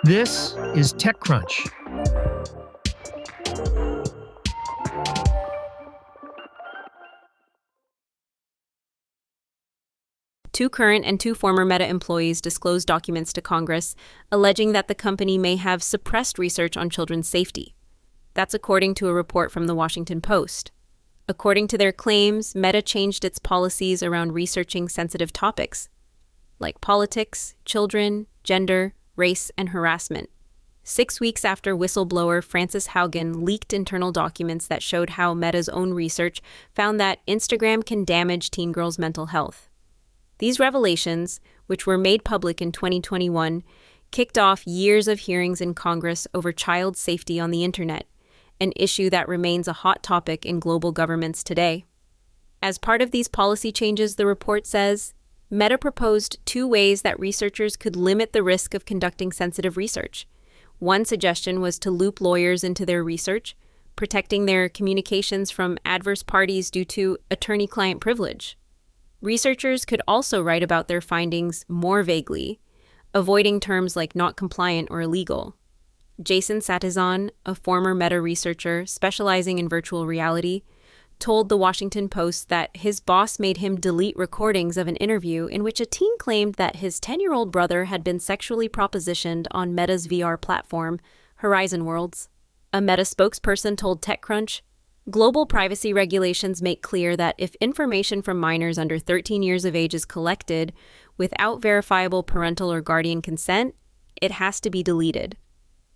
This is TechCrunch. Two current and two former Meta employees disclosed documents to Congress alleging that the company may have suppressed research on children's safety. That's according to a report from the Washington Post. According to their claims, Meta changed its policies around researching sensitive topics, like politics, children, gender, race, and harassment. 6 weeks after whistleblower Frances Haugen leaked internal documents that showed how Meta's own research found that Instagram can damage teen girls' mental health. These revelations, which were made public in 2021, kicked off years of hearings in Congress over child safety on the internet, an issue that remains a hot topic in global governments today. As part of these policy changes, the report says, Meta proposed 2 ways that researchers could limit the risk of conducting sensitive research. One suggestion was to loop lawyers into their research, protecting their communications from adverse parties due to attorney-client privilege. Researchers could also write about their findings more vaguely, avoiding terms like not compliant or illegal. Jason Satizan, a former Meta researcher specializing in virtual reality, told the Washington Post that his boss made him delete recordings of an interview in which a teen claimed that his 10-year-old brother had been sexually propositioned on Meta's VR platform, Horizon Worlds. A Meta spokesperson told TechCrunch, global privacy regulations make clear that if information from minors under 13 years of age is collected without verifiable parental or guardian consent, it has to be deleted.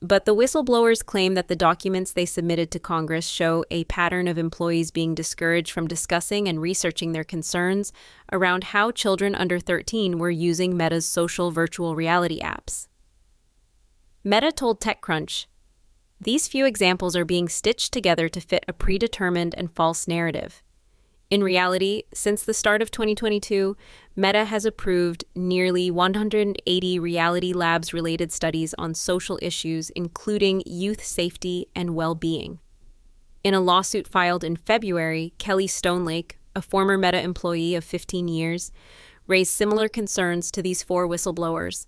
But the whistleblowers claim that the documents they submitted to Congress show a pattern of employees being discouraged from discussing and researching their concerns around how children under 13 were using Meta's social virtual reality apps. Meta told TechCrunch, these few examples are being stitched together to fit a predetermined and false narrative. In reality, since the start of 2022, Meta has approved nearly 180 Reality Labs-related studies on social issues, including youth safety and well-being. In a lawsuit filed in February, Kelly Stonelake, a former Meta employee of 15 years, raised similar concerns to these 4 whistleblowers.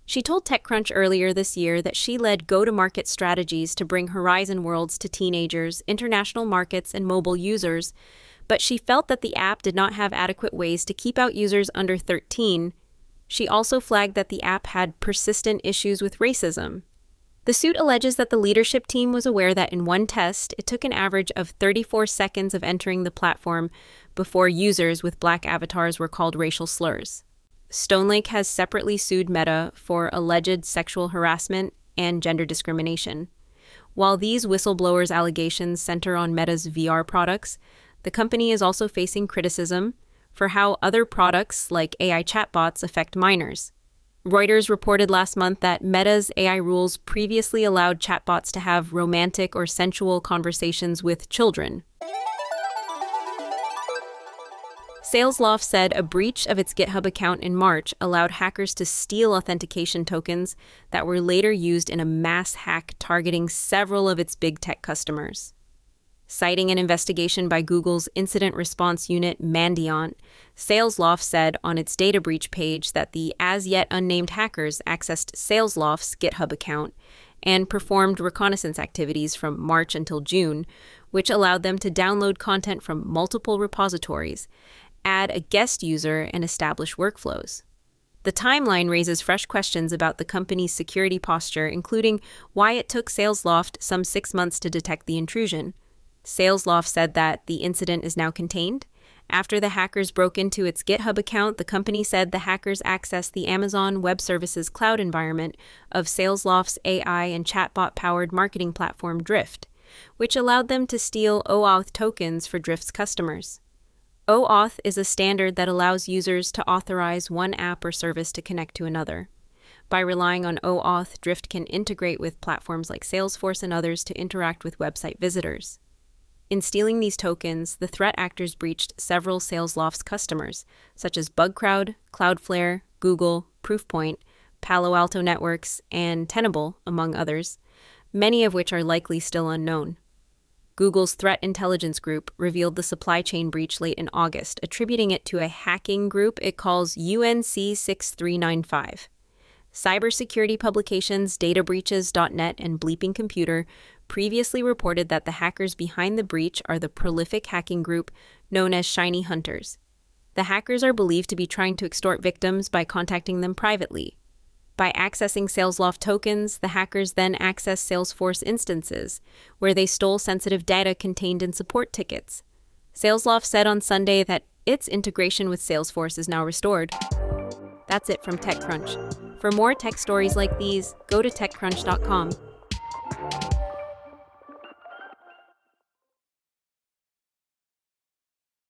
She told TechCrunch earlier this year that she led go-to-market strategies to bring Horizon Worlds to teenagers, international markets, and mobile users, but she felt that the app did not have adequate ways to keep out users under 13. She also flagged that the app had persistent issues with racism. The suit alleges that the leadership team was aware that in one test, it took an average of 34 seconds of entering the platform before users with Black avatars were called racial slurs. Stonelake has separately sued Meta for alleged sexual harassment and gender discrimination. While these whistleblowers' allegations center on Meta's VR products, the company is also facing criticism for how other products like AI chatbots affect minors. Reuters reported last month that Meta's AI rules previously allowed chatbots to have romantic or sensual conversations with children. Salesloft said a breach of its GitHub account in March allowed hackers to steal authentication tokens that were later used in a mass hack targeting several of its big tech customers. Citing an investigation by Google's incident response unit Mandiant, Salesloft said on its data breach page that the as-yet unnamed hackers accessed Salesloft's GitHub account and performed reconnaissance activities from March until June, which allowed them to download content from multiple repositories, add a guest user, and establish workflows. The timeline raises fresh questions about the company's security posture, including why it took Salesloft some 6 months to detect the intrusion. Salesloft said that the incident is now contained. After the hackers broke into its GitHub account, the company said the hackers accessed the Amazon Web Services cloud environment of Salesloft's AI and chatbot-powered marketing platform Drift, which allowed them to steal OAuth tokens for Drift's customers. OAuth is a standard that allows users to authorize one app or service to connect to another. By relying on OAuth, Drift can integrate with platforms like Salesforce and others to interact with website visitors. In stealing these tokens, the threat actors breached several Salesloft's customers, such as Bugcrowd, Cloudflare, Google, Proofpoint, Palo Alto Networks, and Tenable, among others, many of which are likely still unknown. Google's threat intelligence group revealed the supply chain breach late in August, attributing it to a hacking group it calls UNC 6395. Cybersecurity publications databreaches.net and Bleeping Computer previously reported that the hackers behind the breach are the prolific hacking group known as Shiny Hunters. The hackers are believed to be trying to extort victims by contacting them privately. By accessing Salesloft tokens, the hackers then accessed Salesforce instances, where they stole sensitive data contained in support tickets. Salesloft said on Sunday that its integration with Salesforce is now restored. That's it from TechCrunch. For more tech stories like these, go to TechCrunch.com.